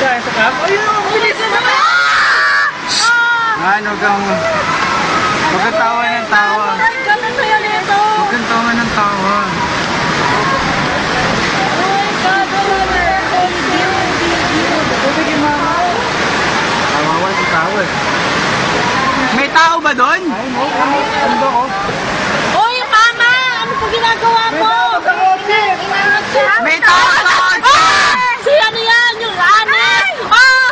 Saan? Sa camp? Ayun! Bilis na naman! Ano kang... Huwag kang tawa ng tawa. Ay, ganun kaya nito! Huwag kang tawa ng tawa. Ay, wala na. Bibigyan mo ako. Kawawa si tao eh. May tao ba doon? Ay, no. Ano ba ko? Oy, mama! Ano po ginagawa mo? May tao doon! Si ano yan? Yung anis! Ah!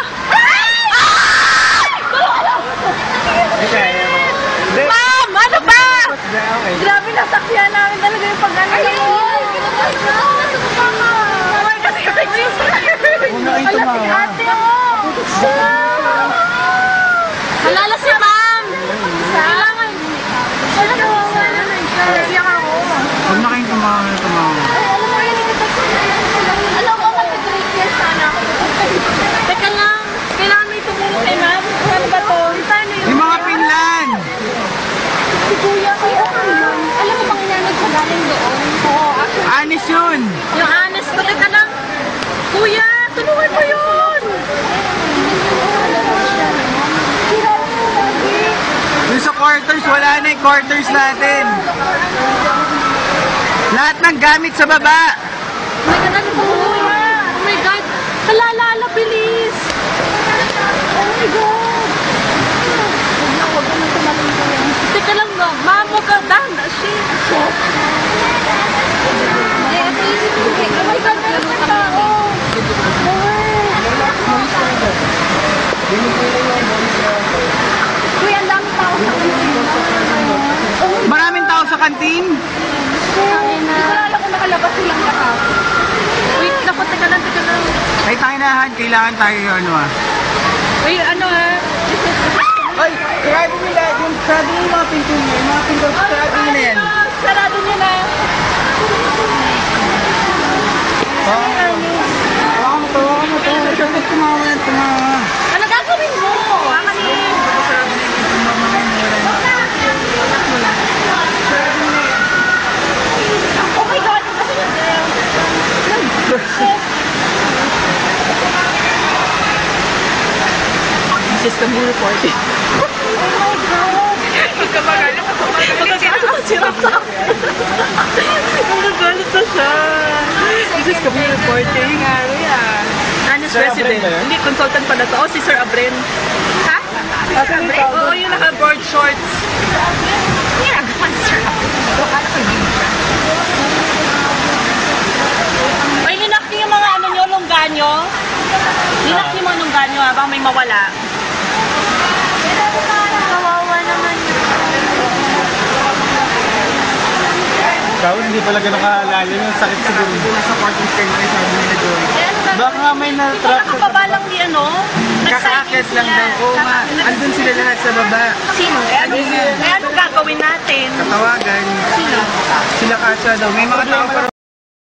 Ma'am! Ano ba? Grabe, nasakyan namin talaga yung pag-ano. Ayun! Ay, kasi Una kayo tumawa. ate, oh! Malala si ma'am! Kailangan. Wala na wala na. Naiyak ako. Huwag na kayong tumawa na tumawa. Ay, alam mo yan, alam mo, kasi 3 years sana ako. Teka lang, kailangan may tumulong kay ma'am. Ano ba to? Yung mga pinlan! Si Kuya, alam mo bang inanod ko galing doon? Oo, actually. Anis yun! Yung honest ko, teka lang. Kuya, tulungan mo yun! Yung sa quarters, wala na yung quarters natin. Lahat ng gamit sa baba. Oh my God, ano ba, Kuya? Oh my God, halalala, bilis! Oh my God! Huwag na tumating ko yan. Teka lang, no. Ma'am, huwag ka dahan. Shit. Oh my God, meron pa tao. Kuya, ang dami tao sa kanila. Maraming tao sa kantin. Hindi ko alam kung nakalabas silang lahat. Wait, naku, teka lang. Ay, tayo na, Han. Kailangan tayo ano ah. Wait, ano Ay, sarado nila. Yung sarado yung mga pinto niya. Yung mga pinto, sarado nyo na yan. Sarado niya na. Hawakan mo to. Huwag tumawa yan, tumawa. Ano gagawin mo? Oh my God! This is community reporting. Oh my God! Magkabagalan ako. Magkagalit sa Magkagalit na siya. This is community reporting. Anis president. Hindi, consultant pala to. Oh, si Sir Abren. Ha? Sir Abren? Oo, yung naka-board shorts. Yeah, Sir Abren. Ay, linak niyo yung mga ano nyo, longganyo. Linak niyo yung mga longganyo habang may mawala. Kawawa naman yun. Ikaw, hindi pala gano'ng kaalala yung sakit siguro. Sa quarters kayo na sabi nila doon. Baka may na-trap sa... Nakababa lang di ano? Kakaakit lang daw. Oo nga, andun sila lahat sa baba. Sino? Ano gagawin natin? Katawagan. Sino? Sila Kasha daw. May mga tao pa